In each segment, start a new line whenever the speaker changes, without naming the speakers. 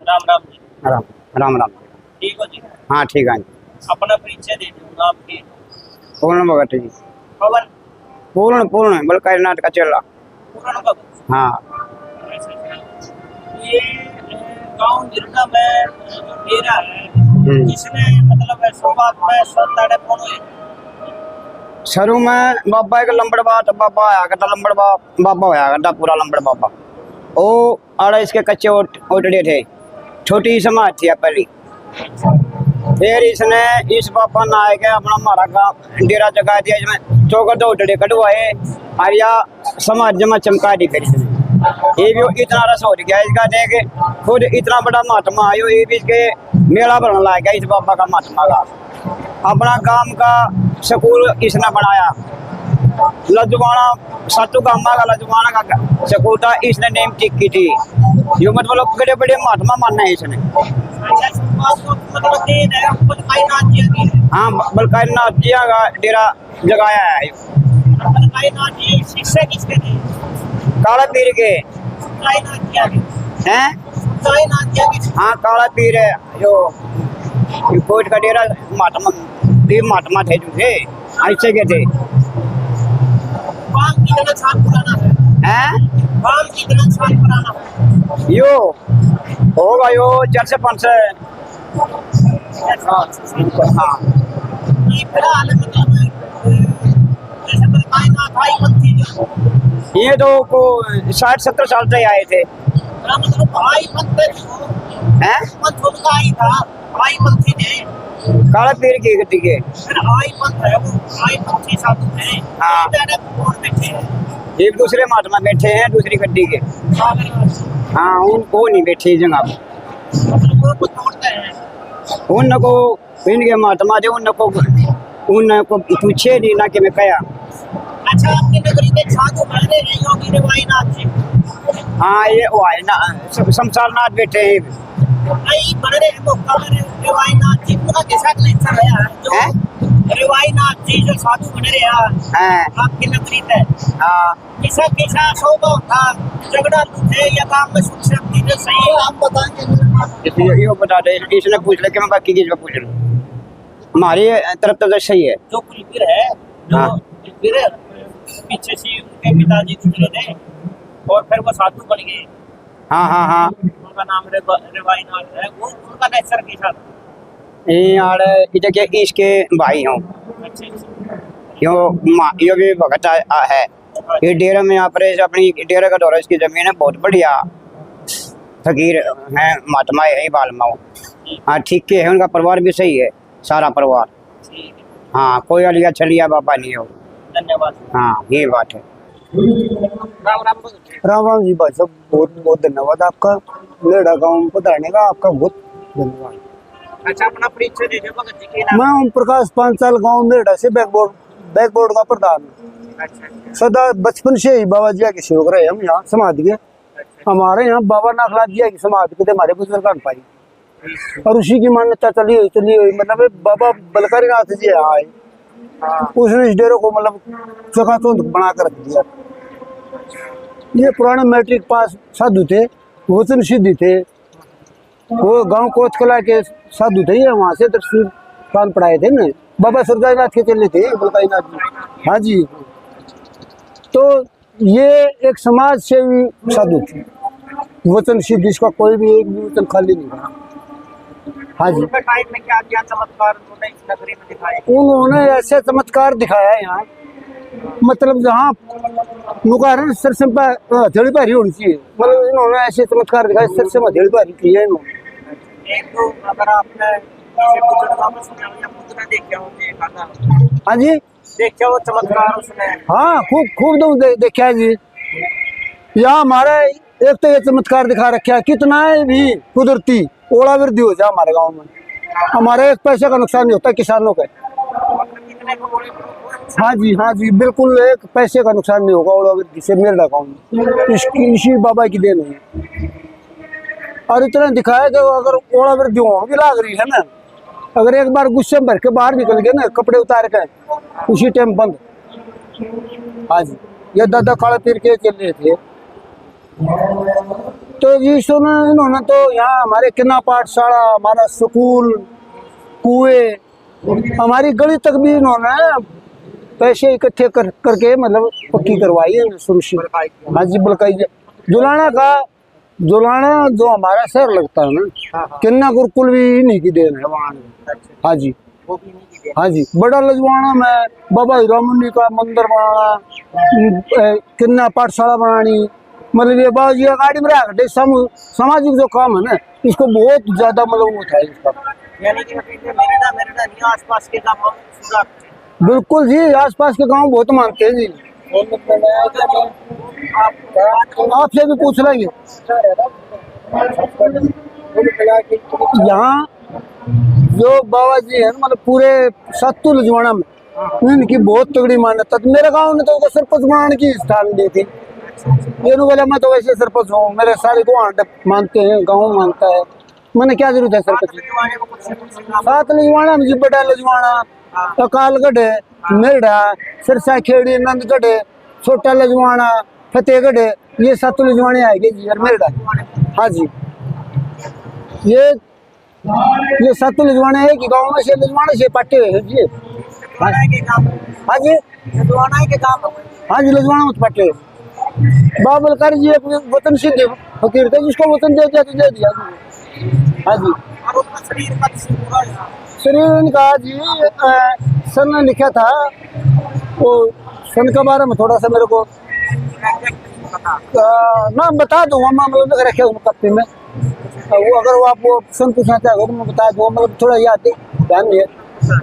राम राम जी।
राम राम राम।
ठीक हो जी?
हाँ ठीक है।
अपना परिचय दे दो नाम की।
पूर्ण भगत जी।
पवन
पूर्ण पूर्ण बल कर्नाटक का चेला।
पूर्ण भगत।
हाँ।
ये गांव गिरना में जो डेरा है इसमें मतलब शुरुआत में संताड़े कौन हुए?
शुरू में बाबा एक लंबड़ बात बाबा आया करता लंबड़ बाबा होया करता पूरा लंबड़ बाबा। ओ आड़ा इसके कच्चे ओटड़े थे, छोटी समाज थी पहली। फिर इसने इस बाबा ना आए के अपना हमारा गाँव डेरा जगा दिया, इसमें चौकर दो ओटड़े कटवाए और या समाज जमा चमका दी करी। ये भी इतना रस हो गया इसका देख, खुद इतना बड़ा महात्मा आयो, ये भी इसके मेला भरने लग गया इस बाबा का महात्मा का। अपना गांव का स्कूल इसने बनाया, लजवाना सातू गामा का लजवाना का स्कूल था, इसने नेम टिक की थी। यो मतलब बड़े बड़े महात्मा मानना है इसने। हाँ बलकाई नाथ जी का डेरा जगाया है।
शिक्षा किसके थे?
काला पीर के हैं। हाँ काला पीर है जो कोट का डेरा महात्मा थे जो थे ऐसे के थे।
कितना साल पुराना है? कितना साल पुराना है?
यो होगा यो 4 से 5 से। हाँ
ये फिलहाल मतलब जैसे बताई ना भाई पंथी जो
ये तो को 60-70 साल से आए थे।
मतलब भाई पंथ
हैं
पंथ उनका ही था, भाई पंथी थे
काला पीर की गति के।
फिर भाई पंथ है वो, भाई पंथी साधु थे।
हाँ
कौन बैठे हैं?
एक दूसरे महात्मा बैठे हैं दूसरी गड्डी के। हाँ उनको नहीं बैठे जगह
मतलब वो तोड़ते हैं
उनको, इनके महात्मा जो उनको पूछे नहीं ना कि मैं कया।
अच्छा आपकी नगरी में साधु बन रहे हैं योगी रिवाईनाथ जी?
हाँ ये वो है ना शमशाल नाथ बैठे हैं।
नहीं बन रहे हैं वो कमर रिवाईनाथ जी पूरा के साथ लेकर आया है जो रिवाईनाथ जी जो साधु बन रहे हैं आपकी नगरी में।
हाँ
किसा किसा शोभा था झगड़ा थे या काम में सुख शांति थे, सही है आप बताएंगे?
ये बता दे, इसने पूछ ले कि मैं बाकी किसी को पूछ लूँ। हमारी तरफ तो सही है।
जो कुलवीर है जो कुलवीर है पीछे से उनके पिताजी गुजरे थे और फिर वो साधु बन गए।
हाँ हाँ हाँ
उनका नाम रिवाईनाथ है, वो उनका नेचर कैसा था?
इधर के इसके भाई हूँ यो भी भगत है। ये डेरा में यहाँ पर अपनी डेरा का दौरा, इसकी जमीन है बहुत बढ़िया। फकीर है महात्मा है बालमा। हाँ ठीक है, उनका परिवार भी सही है सारा परिवार। हाँ कोई अलिया छलिया बाबा नहीं हो।
धन्यवाद।
हाँ ये बात है।
राम राम
राम राम जी भाई साहब, बहुत बहुत धन्यवाद आपका नेड़ा गाँव पधारने का, आपका बहुत धन्यवाद।
अच्छा अपना परिचय दे दो भगत जी के नाम।
मैं ओम प्रकाश पांचाल गाँव नेड़ा से बैकबोर्ड का प्रधान।
अच्छा
सदा बचपन से ही बाबा जी के सेवक रहे हम यहाँ समाधि के। हमारे यहाँ बाबा नागनाथ जी की समाधि के हमारे बुजुर्ग पाई और उसी की मान्यता चली हुई मतलब बाबा बलकारी नाथ जी आए, उसने इस डेरे को मतलब चकाचौंध बना कर रख दिया। ये पुराने मैट्रिक पास साधु थे, वचन सिद्धि थे, वो गांव कोचकला के साधु थे, ये वहाँ से दर्शन कान पढ़ाए थे ना। बाबा सरदाईनाथ के चले थे बलकारी नाथ जी। हाँ जी, तो ये एक समाज सेवी साधु थे, वचन सिद्धि, इसका कोई भी एक भी वचन खाली नहीं था। हाँ जी,
टाइम में क्या क्या चमत्कार उन्होंने इस नगरी में दिखाए?
उन्होंने ऐसे चमत्कार दिखाया है यहाँ, मतलब जहाँ मुकारण सरसम हथेली भारी होनी चाहिए, मतलब इन्होंने ऐसे चमत्कार दिखाए, सरसम हथेली भारी की है इन्होंने।
एक तो अगर आपने किसी बुजुर्गों को सुना हो या खुद ने देखे हो ये गाना,
हाँ जी
देखे हो चमत्कार उसने?
हाँ खूब खूब दम देखा है जी। यहाँ हमारा एक तो ये चमत्कार दिखा रखा है, कितना भी कुदरती ओला वृद्धि हो जाए हमारे गांव में, हमारे एक पैसे का नुकसान नहीं होता किसानों का। हाँ जी बिल्कुल एक पैसे का नुकसान नहीं होगा ओला वृद्धि से मेरे गाँव में, इसी बाबा की देन है। और इतना दिखाया कि अगर ओला वृद्धि होगी लाग रही है ना, अगर एक बार गुस्से में भर के बाहर निकल गए ना, कपड़े उतार के उसी टाइम बंद। हाँ जी, ये दादा काला पीर के चल रहे थे। तो जी सुनो, इन्होंने तो यहाँ हमारे किन्ना पाठशाला, हमारा स्कूल, कुएं, हमारी गली तक भी इन्होंने पैसे इकट्ठे करके मतलब पक्की करवाई है सुनिश्चित। हाँ जी, बलकाई जुलाना जो हमारा शहर लगता है ना, किन्ना गुरुकुल भी इन्हीं की देन है वहाँ। हाँ जी, हाँ जी, बड़ा लजवाना में बाबा हीरामुनि का मंदिर बनाना, किन्ना पाठशाला बनानी, मतलब ये बाबा जी गाड़ी में रहा सामाजिक जो काम है ना, इसको बहुत ज्यादा मतलब वो था इसका।
यानी कि मेरे नहीं आसपास के गाँव
बिल्कुल जी, आसपास के गांव बहुत मानते हैं जी। आपसे भी पूछ लेंगे। यहाँ जो बाबा जी है मतलब पूरे सत्तू लजवाना में इनकी बहुत तगड़ी मान्यता। तो मेरे गांव ने तो सरपंच बनाने की स्थान दी थी। ये बोला मैं तो वैसे सरपंच हूँ, मेरे सारे को मानते हैं, गाँव मानता है, मैंने क्या जरूरत है सरपंच। सात लजवाना में जी, बड़ा लजवाना, अकालगढ़ है, मेरठा, सिरसा खेड़ी, नंदगढ़ है, छोटा लजवाना, फतेहगढ़ है, ये सात लजवाने आएंगे जी यार मेरठा। हाँ जी, ये सात लजवाने है कि गाँव में से लजवाने से पाटे हुए जी। हाँ जी, हाँ जी, लजवाना में पाटे। बाबा बलकारी जी एक वतन सिद्ध फकीर थे, जिसको वतन दे दिया तो दे दिया। हाँ जी, शरीर इनका जी सन लिखा था, वो सन के बारे में थोड़ा सा मेरे को नाम बता दूंगा, मैं मतलब रखे हूँ कप्पी में, वो अगर वो आपको सन पूछना चाहे तो मैं बता दूंगा, मतलब थोड़ा याद ध्यान नहीं है।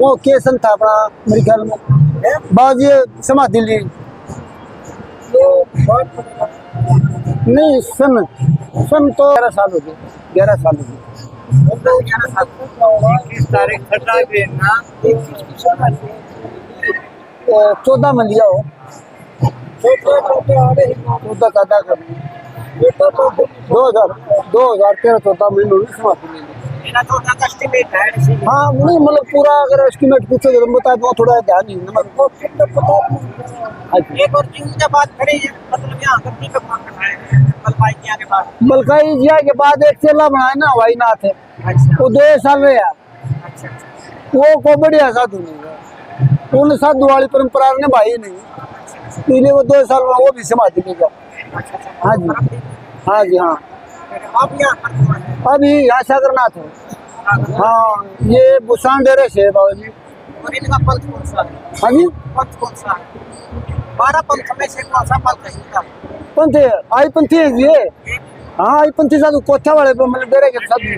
वो के सन था अपना मेरे ख्याल में बाजी समाधि ली नहीं, सन तो 11 साल हो गए, 11 साल हो गए। 14 में लिया हो, 14 का अदा कर 2013-14 में इन्होंने समाप्ति ले ली। हाँ नहीं, मतलब पूरा अगर एस्टिमेट पूछो तो बता दूँ, थोड़ा ध्यान नहीं बलकाई जिया के बाद एक चेला बनाया ना हवाई नाथ है, वो 2 साल रहा, वो को बढ़िया साधु नहीं, उन साधु वाली परंपरा ने भाई नहीं, इसलिए वो 2 साल में वो भी समाधि ले गया। हाँ जी, हाँ जी, हाँ अभी यहाँ सागरनाथ है। हाँ, ये बुसान डेरे से है बाबा जी।
और इनका पंथ कौन सा है?
हाँ जी,
पंथ कौन सा है? 12 पंथ में से कौन सा पंथ है इनका?
पंथ है आई पंथी है जी। हाँ, आई पंथी साधु कोठा वाले मतलब डेरे के साधु,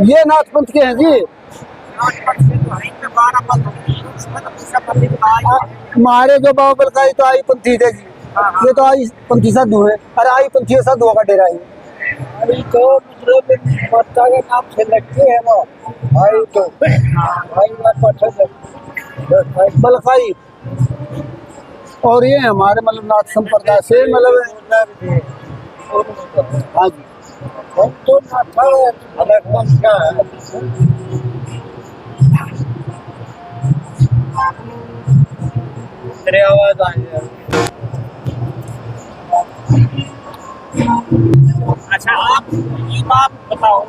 ये नाथ पंथ के हैं जी। हमारे जो बाबा बलकाई तो आई पंथी थे जी, ये तो आई पंथी साधु है। अरे आई पंथी साधुओं का डेरा है।
अभी तो मतलब माता के नाम से लगते हैं वो भाई, तो भाई
बलकाई, और ये हमारे मतलब नाथ संप्रदाय से मतलब हाँ जी,
हम तो नाथा अलग वंश का है। तेरे आवाज आ रही है।
अच्छा, आप ये बात बताओ,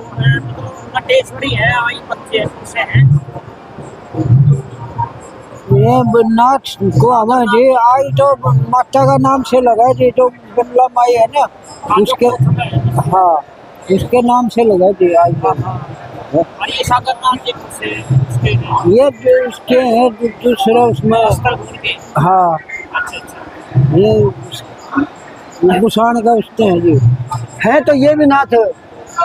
नटेश्वरी है, आई बच्चे से हैं,
ये नाथ को हमें जी आई तो माता का नाम से लगा जी, तो बिमला माई है ना उसके, हाँ उसके नाम से लगा जी आई।
और ये सागरनाथ जी से
ये जो उसके हैं दूसरा उसमें, हाँ ये बुसान का उसके हैं जी,
है तो ये भी नाथ है।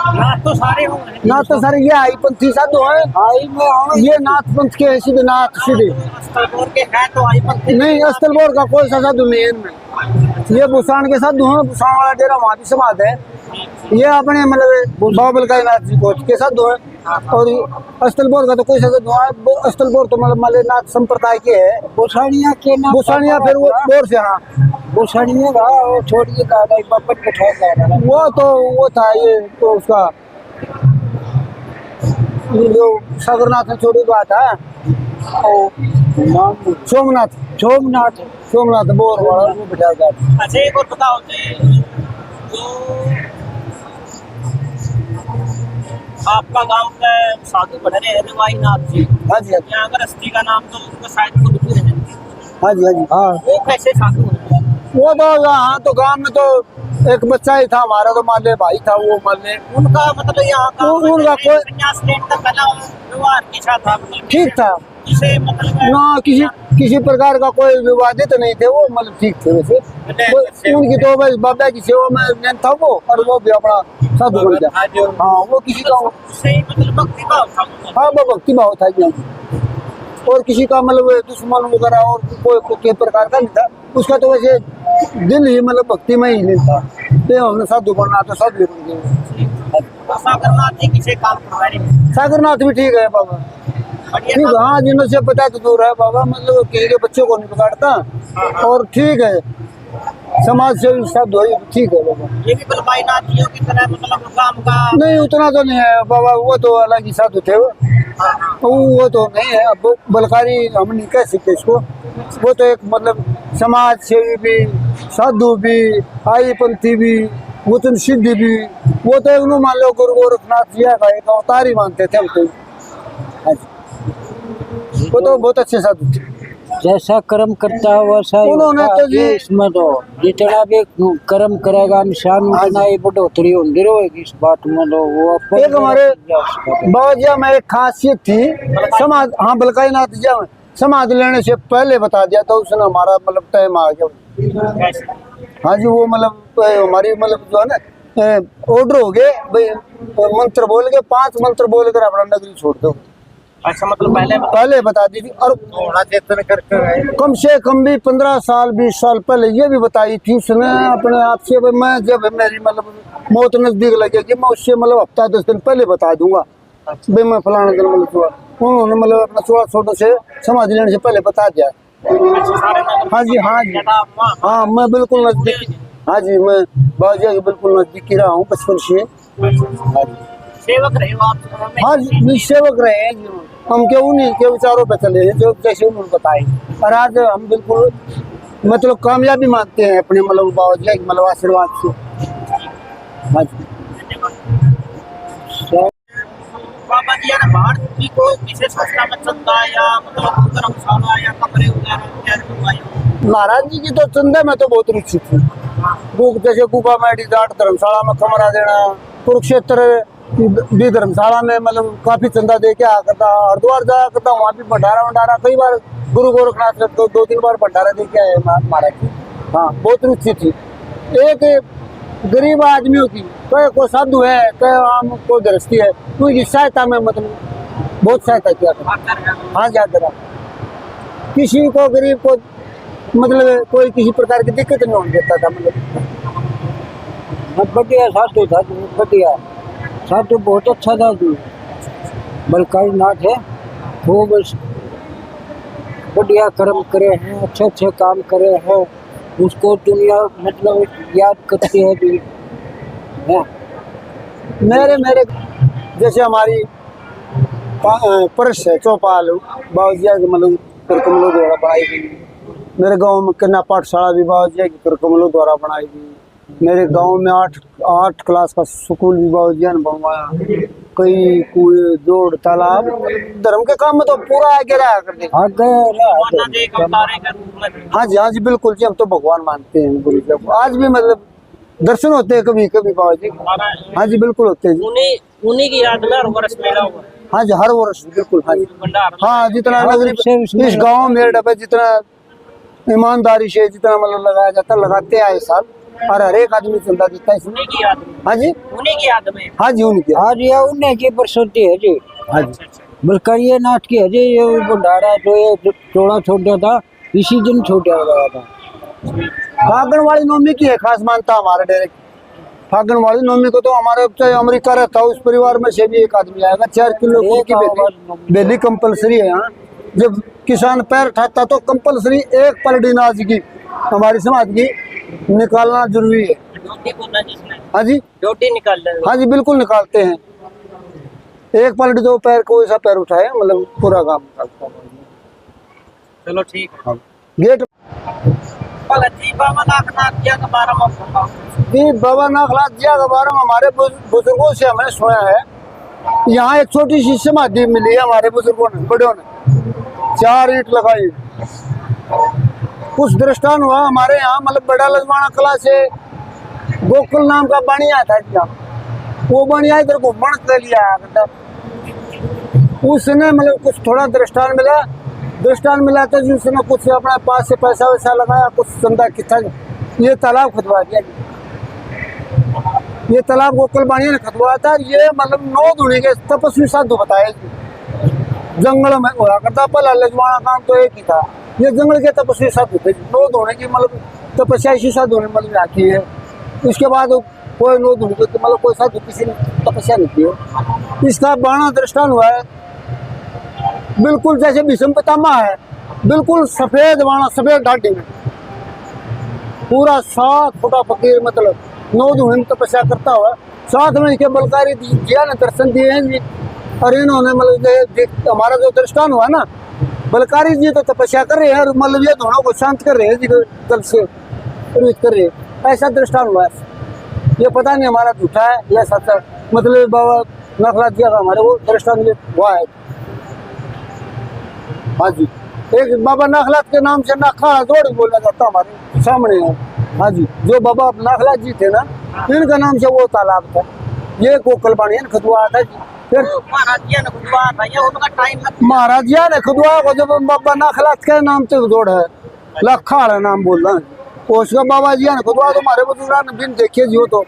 नाथ तो सारे होंगे,
नाथ तो सारे, ये आई पंथी साधु है,
आई में
ये नाथ पंथ के सीधे नाथ सीधे
स्थलपुर के हैं तो आई पंथ
नहीं, अस्तलबोर का कोई सा साधु नहीं है इनमें। ये बुसान के साधु हैं, बुसान वाला डेरा वहाँ भी समाध है। ये अपने मतलब बाबा बलकाई नाथ जी को के साधु है, और अस्तलबोर का तो कोई सा साधु है। अस्तलबोर तो मतलब मलेनाथ संप्रदाय के है।
बुसानिया के नाम,
बुसानिया फिर वो बोर से, हाँ
बुसानिया का वो छोड़िए दादा बपट के ठोक रहा
वो तो वो था, ये तो उसका जो सागरनाथ में छोड़ी बात है, सोमनाथ बोर वाला वो बिठा जाता।
अच्छा, एक और बताओ कि जो तो आपका गांव का साधु बन रहे हैं रिवाई नाथ जी।
हाँ जी, हाँ जी,
यहाँ अगर अस्थि का नाम तो उनका शायद खुद भी है।
हाँ जी, हाँ जी, हाँ।
वो कैसे साधु होते हैं?
वो तो यहाँ तो गांव में तो एक बच्चा ही था हमारा, तो मान ले भाई था वो, मान ले
उनका मतलब यहाँ का
उनका कोई
संन्यास लेने का पहला व्यवहार कैसा था? मतलब
ठीक था
जिसे मतलब
ना, किसी प्रकार का कोई विवादित नहीं थे वो, मतलब ठीक थे वैसे। उनकी तो बस बाबा की सेवा में लीन था वो, और वो भी अपना साधु बन गया। हाँ, वो किसी का
उससे मतलब भक्ति भाव था उनका।
हाँ, वो भक्ति भाव था जी। और किसी का मतलब दुश्मन वगैरह और कोई प्रकार का नहीं था उसका, तो वैसे दिल ही मतलब भक्ति में ही नहीं था। तो हमने साधु बनना तो साधु बन गए।
सागरनाथ जी किसे काम करवा रहे हैं?
सागरनाथ भी ठीक है बाबा, ठीक है। हाँ, जिन्हों से पता तो दूर है बाबा, मतलब किसी के बच्चों को नहीं बिगाड़ता और ठीक है, समाज से साधु है, ठीक है बाबा।
ये भी बलवाई नाथ जी की तरह मतलब काम का
नहीं उतना तो नहीं है बाबा, वो तो अलग ही साधु थे वो तो नहीं है। अब बलकारी हम नहीं कह सकते इसको, वो तो एक मतलब समाज सेवी भी, साधु भी, आईपंथी भी, वचन सिद्धि भी। वो तो उन्होंने मान लो गुरु गोरखनाथ जी का एक अवतार ही मानते थे हम तो। वो तो बहुत अच्छे साधु थे।
जैसा कर्म करता है वैसा ही
उन्होंने
होता
तो
है।
जी
इसमें तो जितना भी कर्म करेगा इंसान उतना ही बढ़ोतरी होती रहेगी इस बात में। तो वो
एक हमारे बाबा में एक खासियत थी समाज, हाँ बलकाई नाथ जी में समाज लेने से पहले बता दिया था उसने, हमारा मतलब टाइम आ गया। हाँ जी, वो मतलब हमारी मतलब जो है ना ऑर्डर हो गए भाई, मंत्र बोल के 5 मंत्र बोल कर अपना नगरी छोड़ दो।
अच्छा, मतलब
पहले बता दी थी। और
थोड़ा चेतन करके
कम से कम भी 15 साल 20 साल पहले ये भी बताई थी उसने अपने आप से, मैं जब मेरी मतलब मौत नजदीक लगेगी मैं उससे मतलब हफ्ता 10 दिन पहले बता दूंगा भाई मैं फलाना दिन मतलब हुआ। उन्होंने मतलब अपना 16 छोटों से समाधि लेने से पहले बता दिया। हाँ जी, हाँ जी, हाँ मैं बिल्कुल नजदीक, हाँ जी मैं बाबा के बिल्कुल नजदीक ही रहा हूँ बचपन से।
सेवक रहे हो आप?
हाँ जी, सेवक रहे हैं जी। हम क्यों उन्हीं के विचारों पे चले हैं जो जैसे उन्होंने बताए, और आज हम बिल्कुल मतलब कामयाबी मानते हैं अपने मतलब बाबा जी के मतलब आशीर्वाद से। हाँ जी,
बाबा जी यार बाहर की कोई विशेष संस्था में चलता है या मतलब धर्मशाला या कमरे वगैरह?
महाराज जी की तो चंदे में तो बहुत रुचि थी। जैसे गुफा मेडी जाट धर्मशाला में कमरा देना, कुरुक्षेत्र भी धर्मशाला में मतलब काफी चंदा दे के आ करता, हरिद्वार जाया करता, वहाँ भी भंडारा कई बार गुरु गोरखनाथ 2-3 बार भंडारा दे के आए महाराज जी। हाँ, बहुत रुचि थी। एक गरीब आदमियों की कोई साधु है, कोई आम कोई गृहस्थी है, उनकी सहायता में मतलब बहुत सहायता किया था। हाँ, ज्यादा किसी को गरीब को मतलब कोई किसी प्रकार की दिक्कत नहीं होने देता था। मतलब
बढ़िया साधु था, बढ़िया साधु, बहुत अच्छा साधु बलकाई नाथ है। वो बस बढ़िया कर्म करे हैं, अच्छे काम करे हैं, उसको दुनिया मतलब याद करती है भी है।
मेरे जैसे हमारी परस है चौपाल बाबा के मतलब करकमलों द्वारा बनाई गई। मेरे गांव में कन्या पाठशाला भी बाबा के करकमलों द्वारा बनाई गई। मेरे गांव में 8 क्लास का स्कूल भी बाबा जी ने बनवाया। कई कुएं जोड़ तालाब, धर्म के काम में तो पूरा आगे रहा करते। हाँ जी, हाँ जी, बिल्कुल जी, हम तो भगवान मानते हैं गुरु जी। आज भी मतलब दर्शन होते हैं कभी कभी बाबा जी। हाँ जी, बिल्कुल होते हैं जी।
उन्हीं की याद में हर वर्ष मेला हुआ।
हाँ जी, हर वर्ष बिल्कुल। हाँ जी, हाँ, जितना नगरी इस गाँव में डब्बे जितना ईमानदारी से जितना मतलब लगाया जाता लगाते आए साल, और हर एक आदमी चंदा देता है इसमें। हाँ जी,
उन्हीं की याद में।
हाँ जी, उनकी
आज ये उन्हीं की बरसती है जी।
हाँ जी,
बलकाई नाथ की है जी। ये भंडारा जो ये चौड़ा छोड़ा था इसी दिन छोड़ा गया था।
फागण वाली नवमी की है खास मानता हमारे डेरे। फागण वाली नवमी को तो हमारे चाहे अमेरिका रहता है उस परिवार में से भी एक आदमी आएगा। 4 किलो की बेली कंपलसरी है यहाँ। जब किसान पैर उठाता तो कंपलसरी 1 पलड़ी अनाज की हमारी समाज की निकालना जरूरी है। हाँ जी,
रोटी निकाल रहे।
हाँ जी, बिल्कुल निकालते हैं। 1 पलड़ी 2 पैर कोई सा पैर उठाए मतलब पूरा काम निकालता है।
चलो ठीक है।
गेट
भगत जी बाबा नागनाथ जी के बारे में बताओ।
जी बाबा नागनाथ जी के बारे में हमारे बुजुर्गों से हमने सुना है, यहाँ एक छोटी सी समाधि मिली है हमारे बुजुर्गों ने, बड़ों ने 4 ईंट लगाई। कुछ दृष्टान हुआ हमारे यहाँ, मतलब बड़ा लजवाना कला से गोकुल नाम का बनिया था जी, वो बनिया इधर घूमने के लिए आया करता। उसने मतलब कुछ थोड़ा दृष्टान मिला तो जी उसने कुछ अपने पास से पैसा वैसा लगाया, कुछ चंदा कितना, ये तालाब खुदवा दिया जी। ये तालाब गोकुल बानिया ने खुदवाया था। ये मतलब 9 धुनी के तपस्वी साधु बताए जी, जंगल में हुआ करता। पहला लजवाना काम तो एक ही था, ये जंगल के तपस्वी साधु थे। 9 धुनी की मतलब तपस्या इसी साधु ने मतलब आती है। उसके बाद कोई 9 धुनी की मतलब कोई साधु किसी ने तपस्या नहीं की है। इसका बाणा दृष्टान हुआ है, बिल्कुल जैसे भीष्म पितामह है, बिल्कुल सफेद बाणा, सफेद ढाडी में, पूरा 7 फुटा फकीर, मतलब 9 धुनी में तपस्या करता हुआ। साथ में इसके बलकारी जिया ने दर्शन दिए हैं जी। और इन्होंने मतलब हमारा जो दृष्टान हुआ ना, बलकारी जी तो तपस्या कर रहे हैं और मतलब ये दोनों को शांत कर रहे हैं जी, कल से प्रवृत्त कर रहे हैं, ऐसा दृष्टान हुआ है। ये पता नहीं हमारा झूठा है या सच है, मतलब बाबा नागनाथ जी का हमारे वो दृष्टान हुआ है। हाँ जी, एक बाबा नागनाथ के नाम से नाखा जोड़ बोला जाता हमारे सामने है। हाँ जी, जो बाबा नागनाथ जी थे ना, इनका नाम से वो तालाब था। ये गोकुल बानिया ने खुदवाया था जी। फिर
महाराज जी ने खुदवाया था या उनका टाइम
महाराज जी ने खुदवाया को जब बाबा नागनाथ के नाम से जोड़ है, लखाड़ नाम बोल रहा है उसका। बाबा जी ने खुदवा तो हमारे बुजुर्ग ने बिन देखे जी, हो तो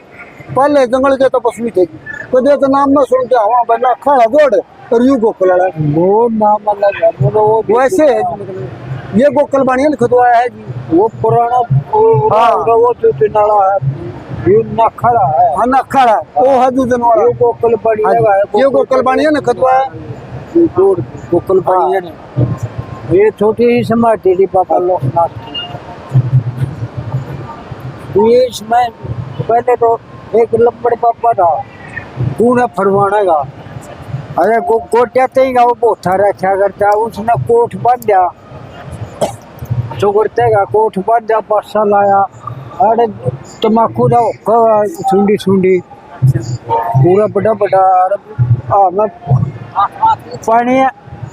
पहले जंगल के तपस्वी थे जी, तो तो नाम में सुन के वहाँ पर लखाड़ जोड़ और यू गोकुल वो नाम अलग है, वो वैसे है जी। ये गोकुल बानिया ने खुदवाया है जी, वो पुराना वो जो नाला है, ये नखड़ा है। हाँ नखड़ा, वो है दूधन वाला, ये गोकुल बानिया है। ये गोकुल बानिया ने खुदवाया, गोकुल बानिया ने। ये छोटी ही समाधि थी बाबा लोकनाथ की। ये इसमें पहले तो एक लंबड़ बाबा था, पूरा फरवाना का, अरे गोटिया ही का वो बोथा रखा करता, उसने कोठ बांध दिया, जो करते का कोठ बांध दिया, बसा लाया, अरे तम्बाकू का सुंडी पूरा बड़ा मैं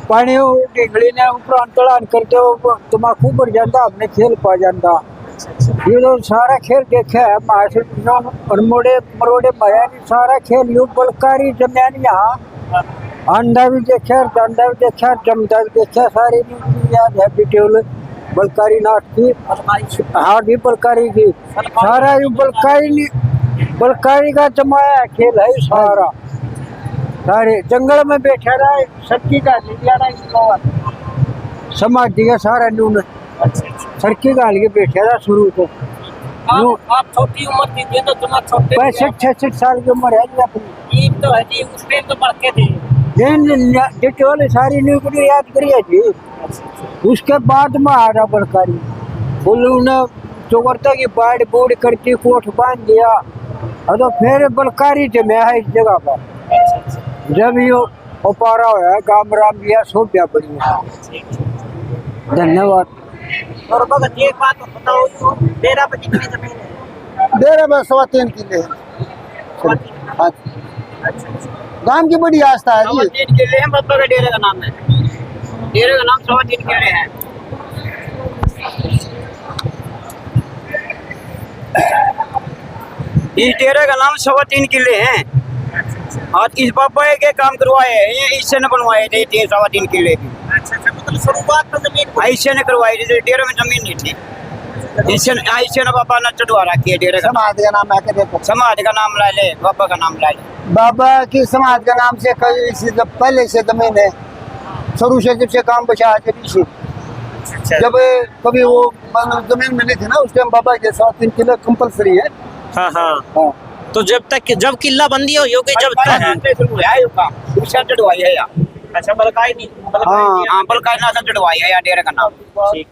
पानी ढींगली ने ऊपर तड़ान करके तम्बाकू बढ़ जाता, अपने खेल पा जाता। ये तो सारा खेल देखा है, मरोड़े माया ने सारा खेल यू बलकारी जमैन यहाँ अंडा भी देखा, डंडा भी देखा, जमदा भी देखा, सारी याद है डिटेल बलकारी नाथ की। हाँ जी, बलकारी की सारा यू बलकारी का जमाया खेल है सारा। सारे जंगल में बैठा रहा है, सब्जी का समाधि का सारा नून सड़की गाल के बैठा रहा शुरू तो।
आप छोटी उम्र थी तो तुम छोटे
65-66 साल की उम्र है जी अपनी।
तो है जी, उस टाइम तो बढ़ते थे
डिटेल सारी न्यूक्लियर याद करिए जी। उसके बाद में आ रहा बलकारी, उन्होंने जो करता की बाढ़ बूढ़ करके कोठ बांध दिया, और तो फिर बलकारी जमया है इस जगह पर। जब ये उपारा हुआ गाम राम दिया सोप्या पड़ी। धन्यवाद।
और भगत जी एक बात बताओ, डेरा पे कितनी जमीन है?
डेरा में 3.25 किले है। गांव की बड़ी आस्था है जी।
3 किले हैं, बाबा का डेरे का नाम है, डेरे का नाम 3.25 किले है।
इस डेरे का नाम 3.25 किले हैं। और इस बाबा के काम करवाए हैं, ये इससे न बनवाए थे 3.25 किले की।
अच्छा, मतलब शुरुआत में जमीन
ऐसे ने करवाई थी, डेरे में जमीन नहीं थी। इससे न बाबा ने चढ़वा रखी है डेरे का।
समाधि का नाम है के देखो,
समाधि का नाम ला ले, बाबा का नाम ला ले।
बाबा की समाधि का नाम से कई से जब पहले से जमीन है, शुरू से जब से काम बचा जब से जब कभी वो जमीन मिली थी ना, उस टाइम बाबा के 3 किले कंपलसरी है।
हाँ। तो जब किला बंदी हो योगी जब
चढ़वाई है यार।
अच्छा, बलकाई नहीं,
हाँ बलकाई ना चढ़वाई है यार डेरे का नाम।
ठीक।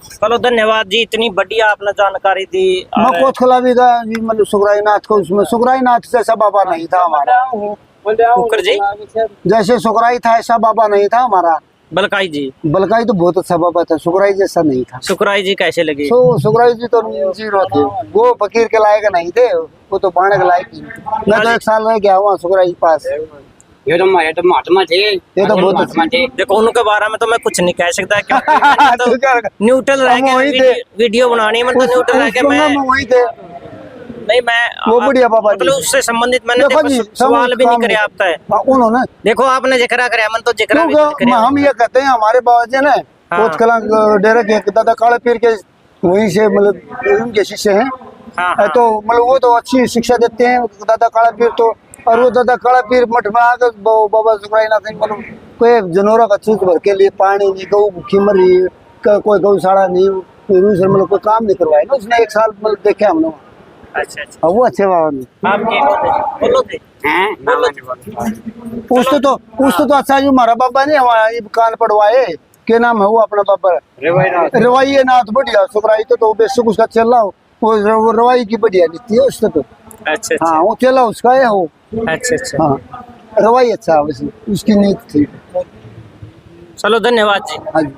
चलो धन्यवाद जी, इतनी बढ़िया आपने जानकारी दी।
मकोत खला भी था जी, मतलब सुगराई नाथ को, उसमें सुगराई नाथ जैसा बाबा नहीं था हमारा।
जी
जैसे सुगराई था ऐसा बाबा नहीं था हमारा।
बलकाई जी।
बलकाई तो बहुत अच्छा बाबा था, सुकराई जैसा नहीं था।
सुकराई जी कैसे लगी?
सुकराई जी तो जीरो थे, वो फकीर के लायक नहीं थे, वो तो बाणे के लायक ही। मैं तो 1 साल रह गया वहाँ सुकराई के पास।
ये तो महात्मा थे,
ये तो बहुत
महात्मा थे।
देखो उनके बारे में तो मैं कुछ नहीं कह सकता क्योंकि मैंने
तू क्या
तो न्यूट्रल रह के
वही थे।
वीडियो बनानी है, मतलब न्यूट्रल रह के मैं
वही थे
नहीं मैं
वो बढ़िया बाबा जी।
मतलब उससे संबंधित मैंने
देखो जी,
देखो सवाल भी नहीं करे आपका है।
उन्होंने
देखो आपने जिक्र कराया, मैंने तो जिक्र भी नहीं
क्योंकि
कराया।
हम ये कहते हैं हमारे बाबा जी ने
हाँ।
कोट कला डेरे के दादा काले पीर के वहीं से मतलब उनके शिष्य हैं।
हाँ, हाँ।
तो मतलब वो तो अच्छी शिक्षा देते हैं दादा काला पीर तो, और वो दादा काला पीर मठ में आकर बाबा सुकराई नाथ सिंह मतलब कोई जनौरों का चूत भर के लिए पानी नहीं, गऊ भूखी मर रही है, कोई गौशाला नहीं, कोई रूस मतलब कोई काम नहीं करवाया ना उसने। 1 साल मतलब देखे हमने।
अच्छा अच्छा।
वो अच्छे बाबा ने
आपके बोलो थे
हैं
उसको तो अच्छा जो हमारा बाबा ने हमारा ये कान पड़वाए, क्या नाम है वो अपना बाबा? रवाई नाथ बढ़िया सुकराई तो बेशक उसका चला वो रवाई की बढ़िया नीति है उसका तो।
अच्छा
हाँ वो चला उसका है वो।
अच्छा अच्छा।
हाँ रवाई अच्छा है वैसे उसकी नीति थी।
चलो धन्यवाद जी।
हाँ जी।